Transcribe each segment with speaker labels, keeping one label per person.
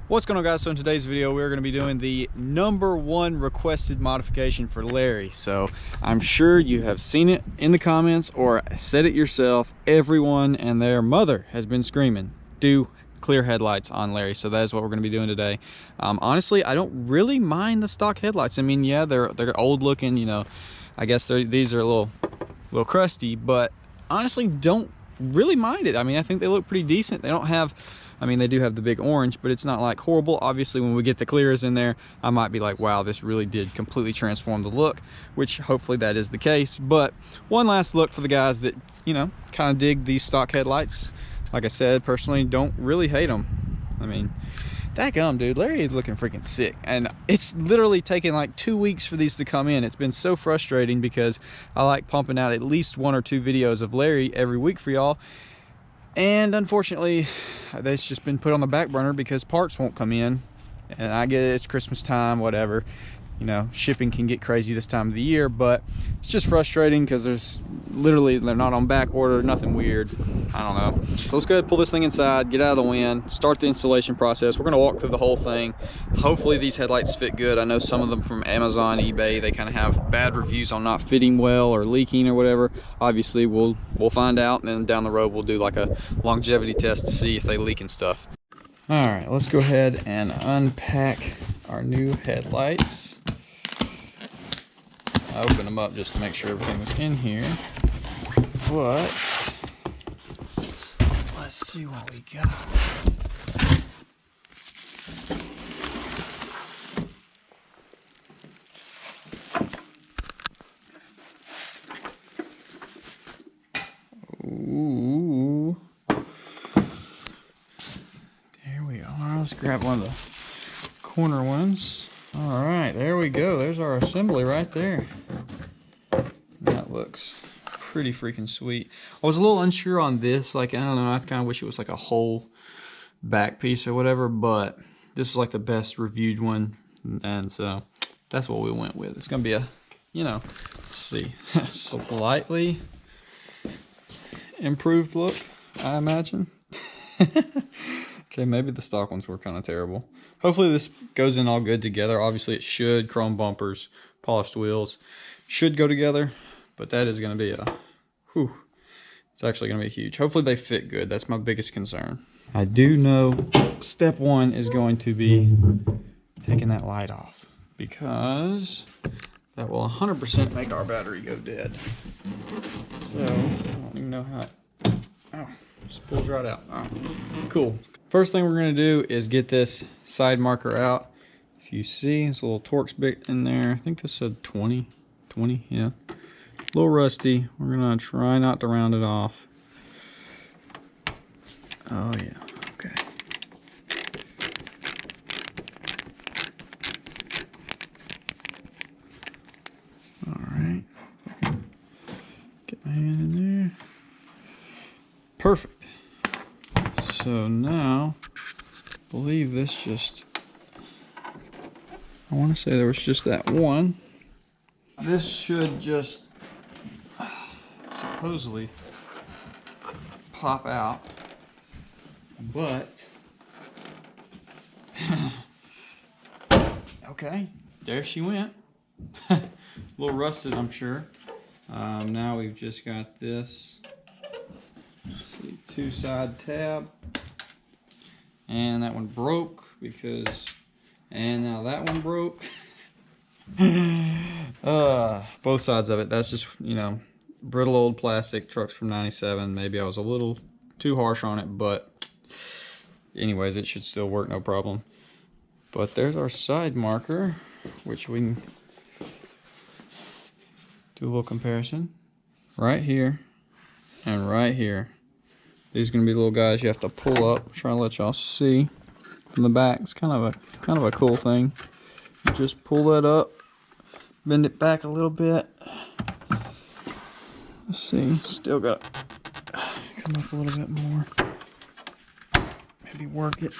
Speaker 1: What's going on, guys? So in today's video we're going to be doing the #1 requested modification for Larry. So I'm sure you have seen it in the comments or said it yourself. Everyone and their mother has been screaming, do clear headlights on Larry. So that is what we're going to be doing today. Honestly, I don't really mind the stock headlights. I mean, yeah, they're old looking, you know. I guess these are a little crusty, but honestly don't really mind it. I mean, I think they look pretty decent. They don't have, I mean, they do have the big orange, but it's not like horrible. Obviously, when we get the clears in there, I might be like, wow, this really did completely transform the look, which hopefully that is the case. But one last look for the guys that, you know, kind of dig these stock headlights. Like I said, personally, don't really hate them. I mean, dadgum, dude, Larry is looking freaking sick. And it's literally taken like 2 weeks for these to come in. It's been so frustrating because I like pumping out at least 1 or 2 videos of Larry every week for y'all. And unfortunately, that's just been put on the back burner because parts won't come in. And I get it, it's Christmas time, whatever. You know, shipping can get crazy this time of the year, but it's just frustrating because there's literally, they're not on back order, nothing weird. I don't know. So let's go ahead and pull this thing inside, get out of the wind, start the installation process. We're gonna walk through the whole thing. Hopefully these headlights fit good. I know some of them from Amazon, eBay, they kind of have bad reviews on not fitting well or leaking or whatever. Obviously we'll find out, and then down the road we'll do like a longevity test to see if they leak and stuff. All right, let's go ahead and unpack our new headlights. I opened them up just to make sure everything was in here, but let's see what we got. Ooh. There we are. Let's grab one of the corner ones. All right, there we go. There's our assembly right there. That looks pretty freaking sweet. I was a little unsure on this. Like, I don't know, I kind of wish it was like a whole back piece or whatever, but this is like the best reviewed one. And so that's what we went with. It's gonna be a, you know, let's see, slightly improved look, I imagine. Okay, maybe the stock ones were kind of terrible. Hopefully this goes in all good together. Obviously it should. Chrome bumpers, polished wheels should go together, but that is going to be a, whew, it's actually going to be huge. Hopefully they fit good. That's my biggest concern. I do know step 1 is going to be taking that light off, because that will 100% make our battery go dead. So I don't even know how oh, just pulls right out. All right, cool. First thing we're going to do is get this side marker out. If you see, it's a little Torx bit in there. I think this said 20, yeah. A little rusty. We're going to try not to round it off. Oh yeah, okay. All right. Get my hand in there. Perfect. So now, I believe this just, I want to say there was just that one. This should just supposedly pop out, but okay, there she went. A little rusted, I'm sure. Now we've just got this, let's see, 2-side tab. And that one broke because, and now that one broke. Both sides of it. That's just, you know, brittle old plastic, trucks from '97. Maybe I was a little too harsh on it, but anyways, it should still work, no problem. But there's our side marker, which we can do a little comparison. Right here and right here. These are gonna be little guys you have to pull up. I'm trying to let y'all see from the back. It's kind of a cool thing. You just pull that up, bend it back a little bit. Let's see, still got to come up a little bit more. Maybe work it.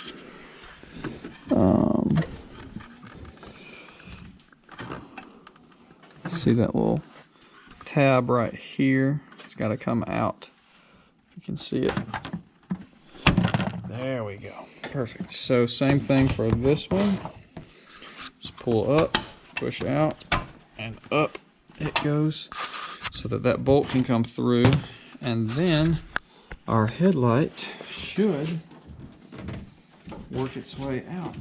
Speaker 1: See that little tab right here? It's got to come out. If you can see it. There we go. perfect. So same thing for this one. Just pull up, push out, and up it goes so that that bolt can come through. And then our headlight should work its way out.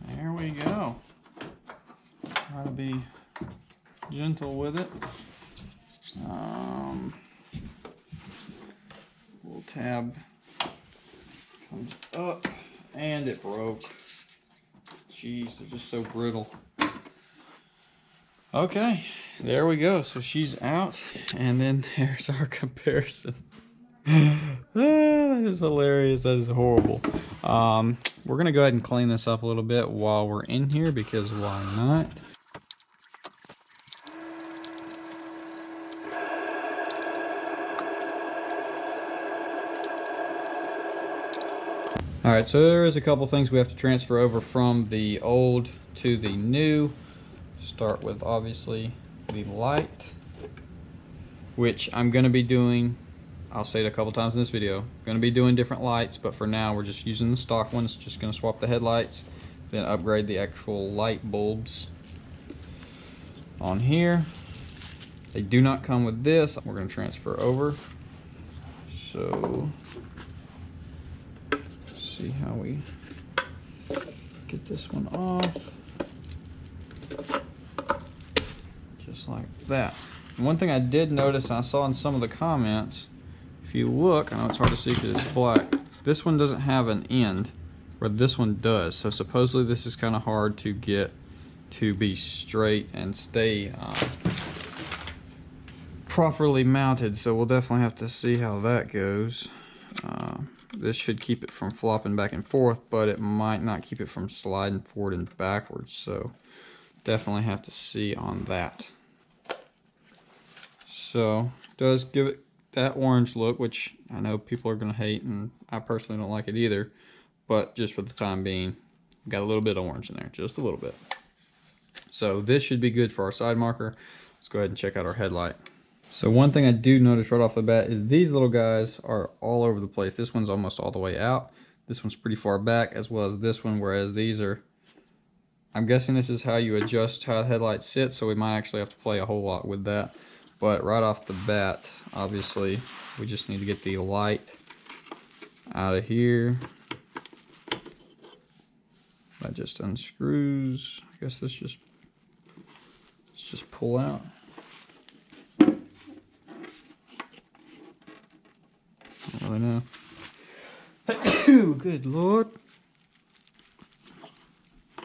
Speaker 1: There we go. Try to be gentle with it. Little tab comes up and it broke. Jeez, they're just so brittle. Okay, there we go. So she's out, and then there's our comparison. That is hilarious. That is horrible. We're gonna go ahead and clean this up a little bit while we're in here, because why not? All right, so there is a couple things we have to transfer over from the old to the new. Start with obviously the light, which I'm going to be doing. I'll say it a couple times in this video. I'm going to be doing different lights, but for now we're just using the stock ones. Just going to swap the headlights, then upgrade the actual light bulbs on here. They do not come with this. We're going to transfer over. So see how we get this one off. Just like that. And one thing I did notice, and I saw in some of the comments, if you look, I know it's hard to see because it's black, this one doesn't have an end, where this one does. So supposedly this is kind of hard to get to be straight and stay properly mounted. So we'll definitely have to see how that goes. This should keep it from flopping back and forth, but it might not keep it from sliding forward and backwards. So definitely have to see on that. So does give it that orange look, which I know people are going to hate, and I personally don't like it either. But just for the time being, got a little bit of orange in there, just a little bit. So this should be good for our side marker. Let's go ahead and check out our headlight. So one thing I do notice right off the bat is these little guys are all over the place. This one's almost all the way out. This one's pretty far back, as well as this one, whereas these are, I'm guessing this is how you adjust how the headlight sits, so we might actually have to play a whole lot with that. But right off the bat, obviously, we just need to get the light out of here. That just unscrews. I guess let's just pull out. I don't really know. Good Lord. I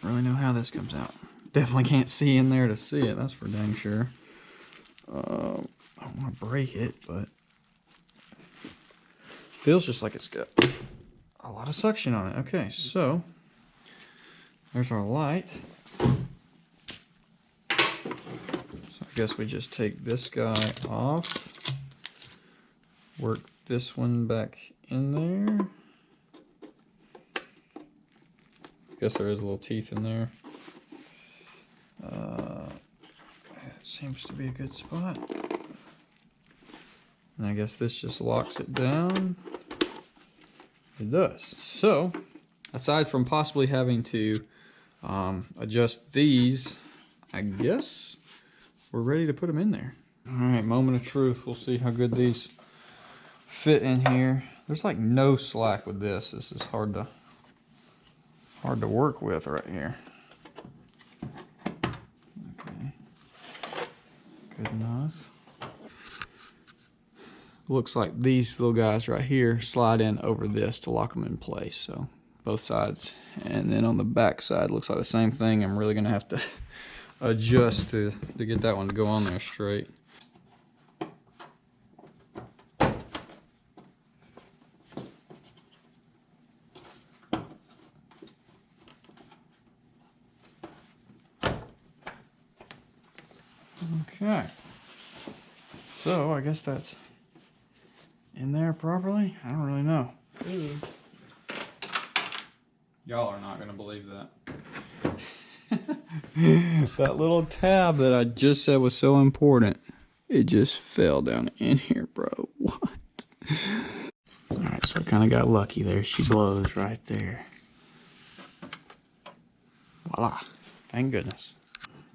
Speaker 1: don't really know how this comes out. Definitely can't see in there to see it, that's for dang sure. I don't want to break it, but feels just like it's got a lot of suction on it. Okay, so there's our light. So I guess we just take this guy off, work this one back in there. I guess there is a little teeth in there. Seems to be a good spot. And I guess this just locks it down. It does. So, aside from possibly having to adjust these, I guess we're ready to put them in there. Alright, moment of truth. We'll see how good these fit in here. There's like no slack with this. This is hard to work with right here. Good enough. Looks like these little guys right here slide in over this to lock them in place. So both sides, and then on the back side looks like the same thing. I'm really gonna have to adjust to get that one to go on there straight. Okay, so I guess that's in there properly. I don't really know. Y'all are not gonna believe that. That little tab that I just said was so important It just fell down in here, bro. What? All right, so I kind of got lucky there. She blows right there. Voila. Thank goodness.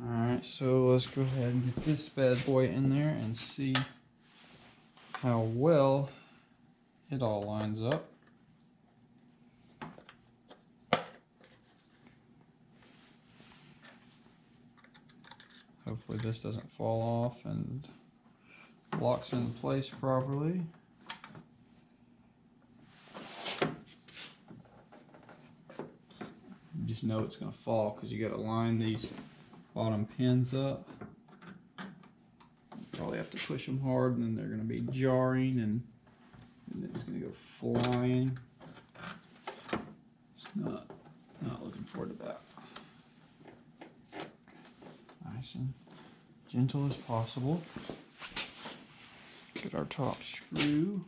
Speaker 1: All right, so let's go ahead and get this bad boy in there and see how well it all lines up. Hopefully this doesn't fall off and locks into place properly. You just know it's going to fall because you got to line these bottom pins up. You probably have to push them hard and then they're going to be jarring and it's going to go flying. It's not looking forward to that. Nice and gentle as possible. Get our top screw.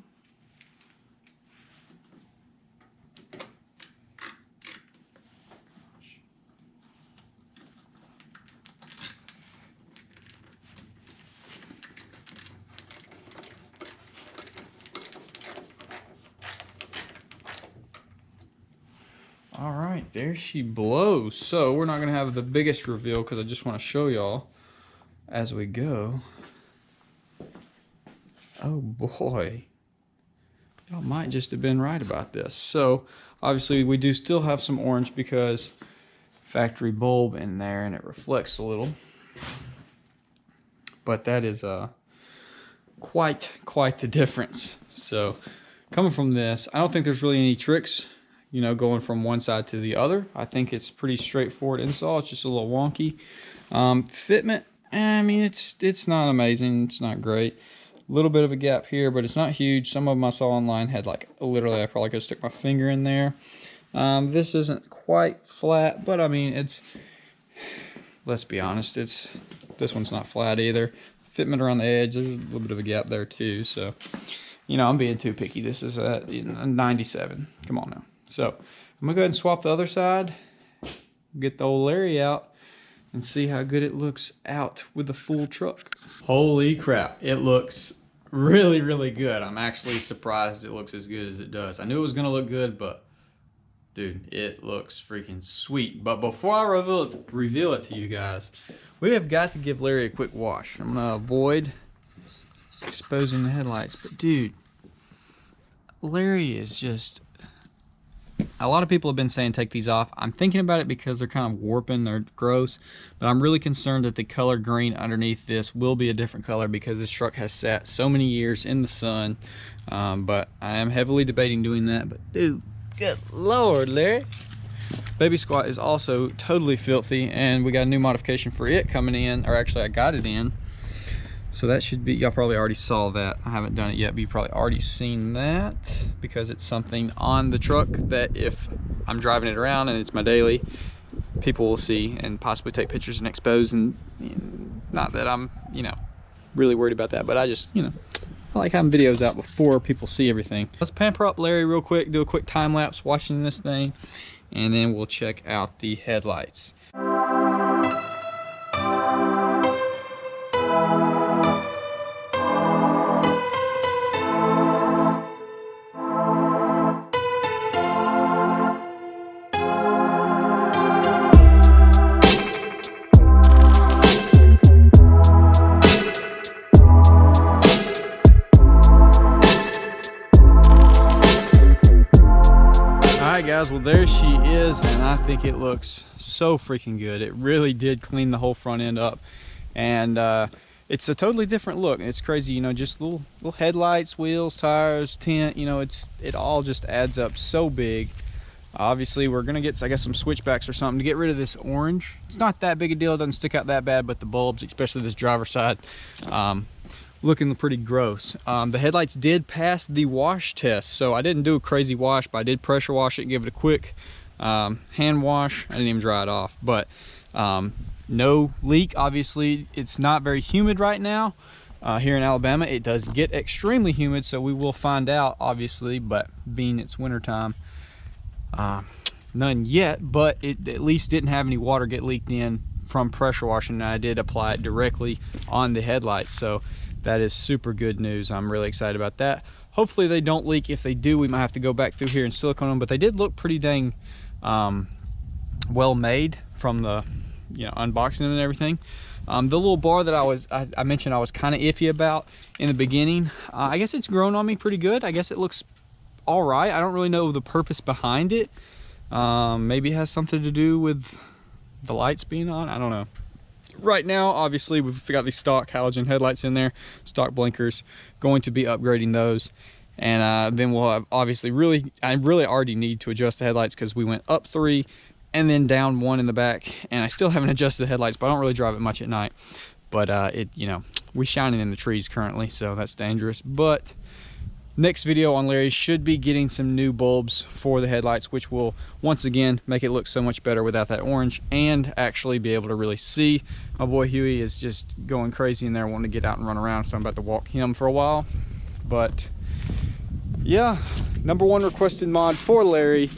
Speaker 1: All right, there she blows. So we're not gonna have the biggest reveal because I just want to show y'all as we go. Oh boy, y'all might just have been right about this. So obviously we do still have some orange because factory bulb in there and it reflects a little. But that is quite the difference. So coming from this, I don't think there's really any tricks, you know, going from one side to the other. I think it's pretty straightforward install. It's just a little wonky. Fitment, I mean, it's not amazing. It's not great. A little bit of a gap here, but it's not huge. Some of them I saw online had like, literally, I probably could have stuck my finger in there. This isn't quite flat, but I mean, it's, let's be honest, this one's not flat either. Fitment around the edge, there's a little bit of a gap there too. So, you know, I'm being too picky. This is a 97. Come on now. So I'm gonna go ahead and swap the other side, get the old Larry out, and see how good it looks out with the full truck. Holy crap, it looks really good. I'm actually surprised it looks as good as it does. I knew it was gonna look good, but dude, it looks freaking sweet. But before I reveal it to you guys, we have got to give Larry a quick wash. I'm gonna avoid exposing the headlights, but dude, Larry is just, a lot of people have been saying take these off. I'm thinking about it because they're kind of warping, they're gross, but I'm really concerned that the color green underneath this will be a different color because this truck has sat so many years in the sun. But I am heavily debating doing that. But dude, good Lord, Larry. Baby Squat is also totally filthy, and we got a new modification for it coming in, or actually I got it in. So that should be, y'all probably already saw that. I haven't done it yet, but you've probably already seen that because it's something on the truck that if I'm driving it around and it's my daily, people will see and possibly take pictures and expose. And not that I'm, you know, really worried about that, but I just, you know, I like having videos out before people see everything. Let's pamper up Larry real quick, do a quick time lapse watching this thing, and then we'll check out the headlights. Guys, well there she is, and I think it looks so freaking good. It really did clean the whole front end up, and it's a totally different look. It's crazy, you know, just little headlights, wheels, tires, tint, you know, it all just adds up so big. Obviously we're gonna get, I guess, some switchbacks or something to get rid of this orange. It's not that big a deal, it doesn't stick out that bad, but the bulbs, especially this driver's side, looking pretty gross. The headlights did pass the wash test, so I didn't do a crazy wash, but I did pressure wash it, give it a quick hand wash. I didn't even dry it off, but no leak. Obviously it's not very humid right now here in Alabama. It does get extremely humid, so we will find out, obviously, but being it's winter time, none yet, but it at least didn't have any water get leaked in from pressure washing, and I did apply it directly on the headlights. So that is super good news. I'm really excited about that. Hopefully they don't leak. If they do, we might have to go back through here and silicone them, but they did look pretty dang well made from the unboxing and everything. The little bar that I mentioned I was kind of iffy about in the beginning, I guess it's grown on me pretty good. I guess it looks all right. I don't really know the purpose behind it. Maybe it has something to do with the lights being on. I don't know. Right now, obviously, we've got these stock halogen headlights in there, stock blinkers. Going to be upgrading those, and then we'll have, obviously, I really already need to adjust the headlights because we went up 3 and then down 1 in the back, and I still haven't adjusted the headlights, but I don't really drive it much at night. But we're shining in the trees currently, so that's dangerous. But next video on Larry should be getting some new bulbs for the headlights, which will once again make it look so much better without that orange, and actually be able to really see. My boy Huey is just going crazy in there, wanting to get out and run around, so I'm about to walk him for a while. But yeah, #1 requested mod for Larry,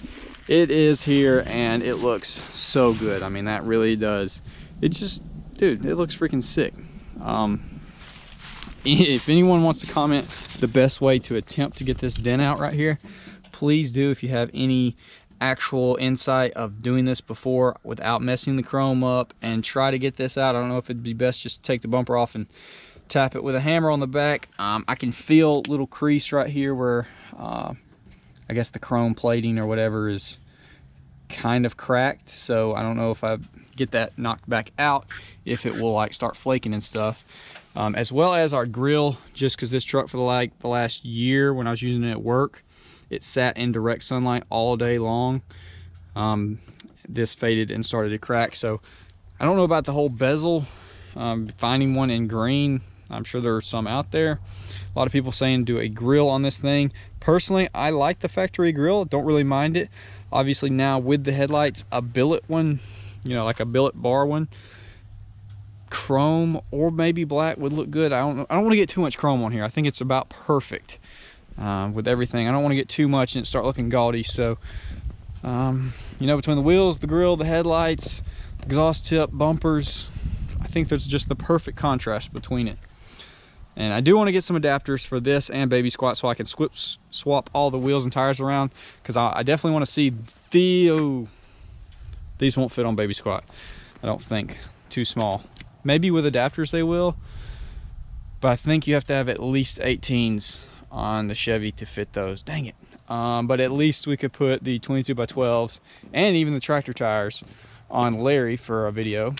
Speaker 1: it is here, and it looks so good. I mean, that really does. It just, dude, it looks freaking sick. If anyone wants to comment the best way to attempt to get this dent out right here, please do. If you have any actual insight of doing this before without messing the chrome up, and try to get this out. I don't know if it'd be best just to take the bumper off and tap it with a hammer on the back. I can feel a little crease right here where I guess the chrome plating or whatever is kind of cracked, so I don't know if I get that knocked back out, if it will like start flaking and stuff. As well as our grill, just because this truck for the last year when I was using it at work, it sat in direct sunlight all day long. This faded and started to crack, so I don't know about the whole bezel. Finding one in green, I'm sure there are some out there. A lot of people saying do a grill on this thing. Personally, I like the factory grill, don't really mind it. Obviously now with the headlights, a billet one, like a billet bar one, chrome or maybe black would look good. I don't want to get too much chrome on here. I think it's about perfect with everything. I don't want to get too much and it start looking gaudy. So between the wheels, the grill, the headlights, exhaust tip, bumpers, I think there's just the perfect contrast between it. And I do want to get some adapters for this and Baby Squat so I can swap all the wheels and tires around, because I definitely want to see these won't fit on Baby Squat, I don't think. Too small. Maybe with adapters they will, but I think you have to have at least 18s on the Chevy to fit those. Dang it. But at least we could put the 22x12s and even the tractor tires on Larry for a video.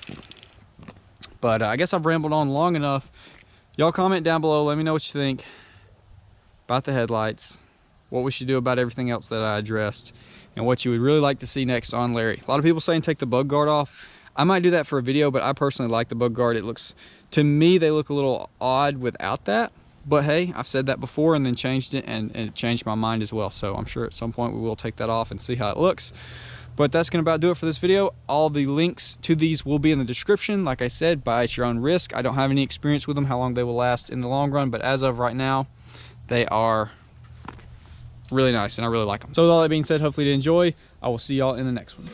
Speaker 1: But I guess I've rambled on long enough. Y'all comment down below, let me know what you think about the headlights, what we should do about everything else that I addressed, and what you would really like to see next on Larry. A lot of people saying take the bug guard off. I might do that for a video, but I personally like the bug guard. It looks, to me, they look a little odd without that. But hey, I've said that before and then changed it, and it changed my mind as well. So I'm sure at some point we will take that off and see how it looks. But that's gonna about do it for this video. All the links to these will be in the description. Like I said, buy at your own risk. I don't have any experience with them, how long they will last in the long run, but as of right now, they are really nice and I really like them. So with all that being said, hopefully you enjoy. I will see y'all in the next one.